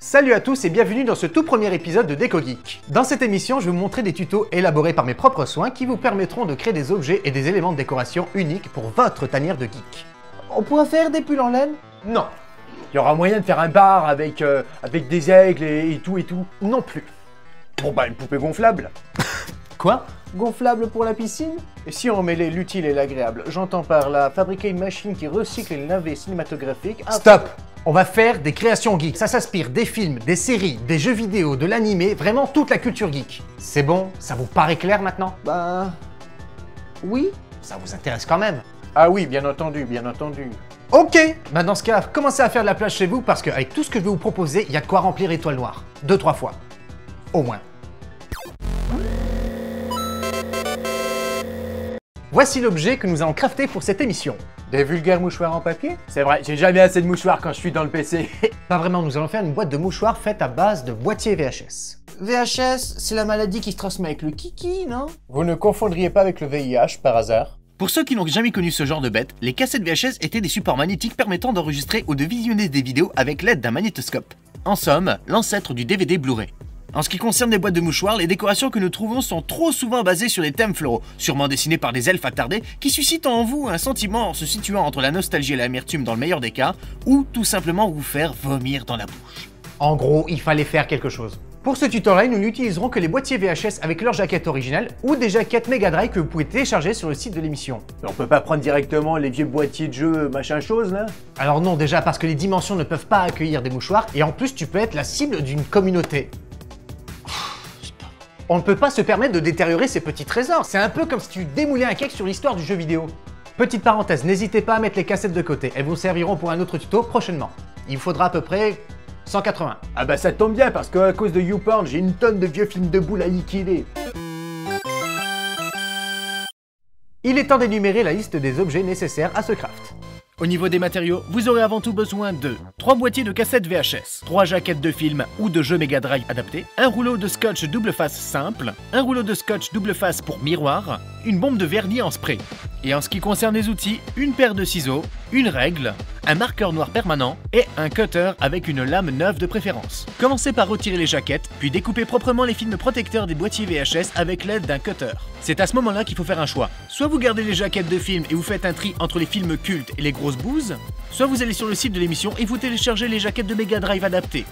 Salut à tous et bienvenue dans ce tout premier épisode de Déco Geek. Dans cette émission, je vais vous montrer des tutos élaborés par mes propres soins qui vous permettront de créer des objets et des éléments de décoration uniques pour votre tanière de geek. On pourra faire des pulls en laine? Non. Il y aura moyen de faire un bar avec des aigles et tout. Non plus. Bon bah une poupée gonflable. Quoi? Gonflable pour la piscine? Et si on mêlait l'utile et l'agréable? J'entends par là fabriquer une machine qui recycle les navets cinématographiques. Stop! On va faire des créations geeks. Ça s'inspire des films, des séries, des jeux vidéo, de l'animé, vraiment toute la culture geek. C'est bon? Ça vous paraît clair maintenant? Bah... oui. Ça vous intéresse quand même? Ah oui, bien entendu, bien entendu. Ok! Bah dans ce cas, commencez à faire de la place chez vous parce qu'avec tout ce que je vais vous proposer, il y a de quoi remplir l'étoile noire. 2-3 fois. Au moins. Voici l'objet que nous allons crafter pour cette émission. Des vulgaires mouchoirs en papier? C'est vrai, j'ai jamais assez de mouchoirs quand je suis dans le PC. Pas vraiment, nous allons faire une boîte de mouchoirs faite à base de boîtier VHS. VHS, c'est la maladie qui se transmet avec le kiki, non? Vous ne confondriez pas avec le VIH par hasard? Pour ceux qui n'ont jamais connu ce genre de bête, les cassettes VHS étaient des supports magnétiques permettant d'enregistrer ou de visionner des vidéos avec l'aide d'un magnétoscope. En somme, l'ancêtre du DVD Blu-ray. En ce qui concerne les boîtes de mouchoirs, les décorations que nous trouvons sont trop souvent basées sur des thèmes floraux, sûrement dessinés par des elfes attardés, qui suscitent en vous un sentiment se situant entre la nostalgie et l'amertume dans le meilleur des cas, ou tout simplement vous faire vomir dans la bouche. En gros, il fallait faire quelque chose. Pour ce tutoriel, nous n'utiliserons que les boîtiers VHS avec leur jaquette originale ou des jaquettes Mega Drive que vous pouvez télécharger sur le site de l'émission. On peut pas prendre directement les vieux boîtiers de jeux machin chose là? Alors non, déjà parce que les dimensions ne peuvent pas accueillir des mouchoirs et en plus tu peux être la cible d'une communauté. On ne peut pas se permettre de détériorer ces petits trésors. C'est un peu comme si tu démoulais un cake sur l'histoire du jeu vidéo. Petite parenthèse, n'hésitez pas à mettre les cassettes de côté. Elles vous serviront pour un autre tuto prochainement. Il vous faudra à peu près 180. Ah bah ça tombe bien parce qu'à cause de YouPorn, j'ai une tonne de vieux films de boules à liquider. Il est temps d'énumérer la liste des objets nécessaires à ce craft. Au niveau des matériaux, vous aurez avant tout besoin de 3 boîtiers de cassettes VHS, 3 jaquettes de films ou de jeux Mega Drive adaptés, un rouleau de scotch double face simple, un rouleau de scotch double face pour miroir, une bombe de vernis en spray. Et en ce qui concerne les outils, une paire de ciseaux, une règle, un marqueur noir permanent et un cutter avec une lame neuve de préférence. Commencez par retirer les jaquettes, puis découpez proprement les films protecteurs des boîtiers VHS avec l'aide d'un cutter. C'est à ce moment-là qu'il faut faire un choix. Soit vous gardez les jaquettes de films et vous faites un tri entre les films cultes et les grosses bouses, soit vous allez sur le site de l'émission et vous téléchargez les jaquettes de Mega Drive adaptées.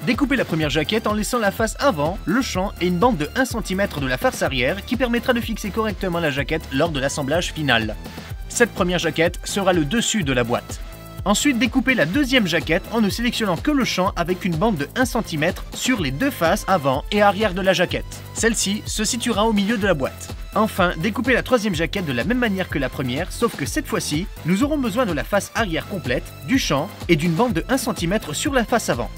Découpez la première jaquette en laissant la face avant, le champ et une bande de 1 cm de la face arrière qui permettra de fixer correctement la jaquette lors de l'assemblage final. Cette première jaquette sera le dessus de la boîte. Ensuite, découpez la deuxième jaquette en ne sélectionnant que le champ avec une bande de 1 cm sur les deux faces avant et arrière de la jaquette. Celle-ci se situera au milieu de la boîte. Enfin, découpez la troisième jaquette de la même manière que la première, sauf que cette fois-ci, nous aurons besoin de la face arrière complète, du champ et d'une bande de 1 cm sur la face avant.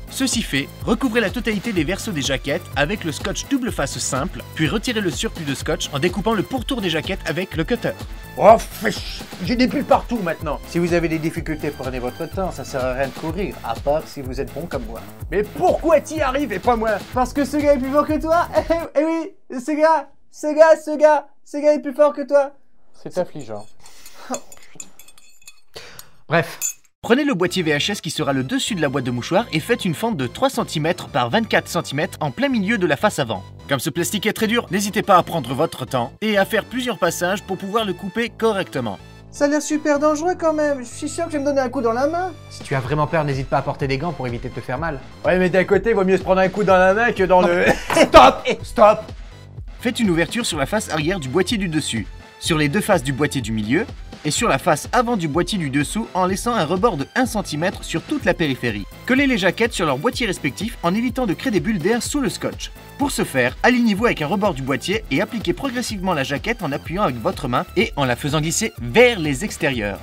Ceci fait, recouvrez la totalité des versos des jaquettes avec le scotch double face simple, puis retirez le surplus de scotch en découpant le pourtour des jaquettes avec le cutter. Oh fiche, j'ai des bulles partout maintenant. Si vous avez des difficultés, prenez votre temps, ça sert à rien de courir, à part si vous êtes bon comme moi. Mais pourquoi t'y arrives et pas moi? Parce que ce gars est plus fort que toi. Eh oui, ce gars est plus fort que toi. C'est affligeant. Bref. Prenez le boîtier VHS qui sera le dessus de la boîte de mouchoirs et faites une fente de 3 cm par 24 cm en plein milieu de la face avant. Comme ce plastique est très dur, n'hésitez pas à prendre votre temps et à faire plusieurs passages pour pouvoir le couper correctement. Ça a l'air super dangereux quand même. Je suis sûr que je vais me donner un coup dans la main. Si tu as vraiment peur, n'hésite pas à porter des gants pour éviter de te faire mal. Ouais mais d'un côté, vaut mieux se prendre un coup dans la main que dans le... Stop! Stop! Faites une ouverture sur la face arrière du boîtier du dessus, sur les deux faces du boîtier du milieu et sur la face avant du boîtier du dessous en laissant un rebord de 1 cm sur toute la périphérie. Collez les jaquettes sur leurs boîtiers respectifs en évitant de créer des bulles d'air sous le scotch. Pour ce faire, alignez-vous avec un rebord du boîtier et appliquez progressivement la jaquette en appuyant avec votre main et en la faisant glisser vers les extérieurs.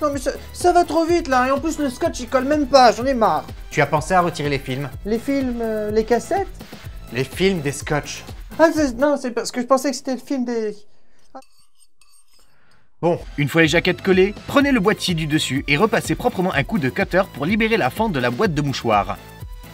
Non mais ça va trop vite là, et en plus le scotch il colle même pas, j'en ai marre. Tu as pensé à retirer les films? Les films, les cassettes? Les films des scotch. Ah, non, c'est parce que je pensais que c'était le film des... Bon, Une fois les jaquettes collées, prenez le boîtier du dessus et repassez proprement un coup de cutter pour libérer la fente de la boîte de mouchoirs.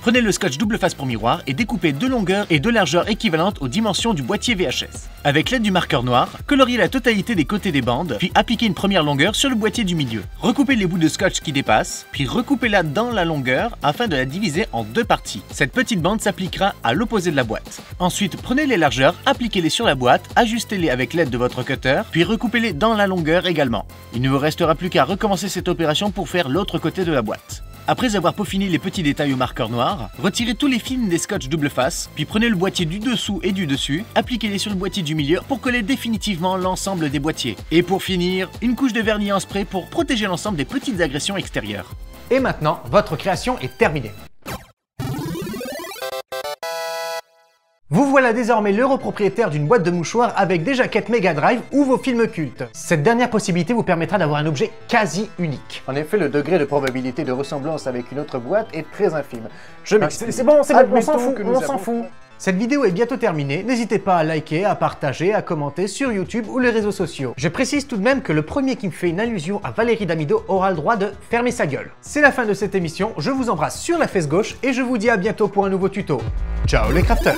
Prenez le scotch double face pour miroir et découpez de longueur et de largeur équivalentes aux dimensions du boîtier VHS. Avec l'aide du marqueur noir, coloriez la totalité des côtés des bandes, puis appliquez une première longueur sur le boîtier du milieu. Recoupez les bouts de scotch qui dépassent, puis recoupez-la dans la longueur afin de la diviser en deux parties. Cette petite bande s'appliquera à l'opposé de la boîte. Ensuite, prenez les largeurs, appliquez-les sur la boîte, ajustez-les avec l'aide de votre cutter, puis recoupez-les dans la longueur également. Il ne vous restera plus qu'à recommencer cette opération pour faire l'autre côté de la boîte. Après avoir peaufiné les petits détails au marqueur noir, retirez tous les films des scotch double face, puis prenez le boîtier du dessous et du dessus, appliquez-les sur le boîtier du milieu pour coller définitivement l'ensemble des boîtiers. Et pour finir, une couche de vernis en spray pour protéger l'ensemble des petites agressions extérieures. et maintenant, votre création est terminée. Vous voilà désormais l'heureux propriétaire d'une boîte de mouchoirs avec des jaquettes Mega Drive ou vos films cultes. Cette dernière possibilité vous permettra d'avoir un objet quasi unique. En effet, le degré de probabilité de ressemblance avec une autre boîte est très infime. C'est bon, on s'en Admettons fout, que on nous s'en avons- fout. Cette vidéo est bientôt terminée, n'hésitez pas à liker, à partager, à commenter sur YouTube ou les réseaux sociaux. Je précise tout de même que le premier qui me fait une allusion à Valérie Damido aura le droit de fermer sa gueule. C'est la fin de cette émission, je vous embrasse sur la fesse gauche et je vous dis à bientôt pour un nouveau tuto. Ciao les crafters!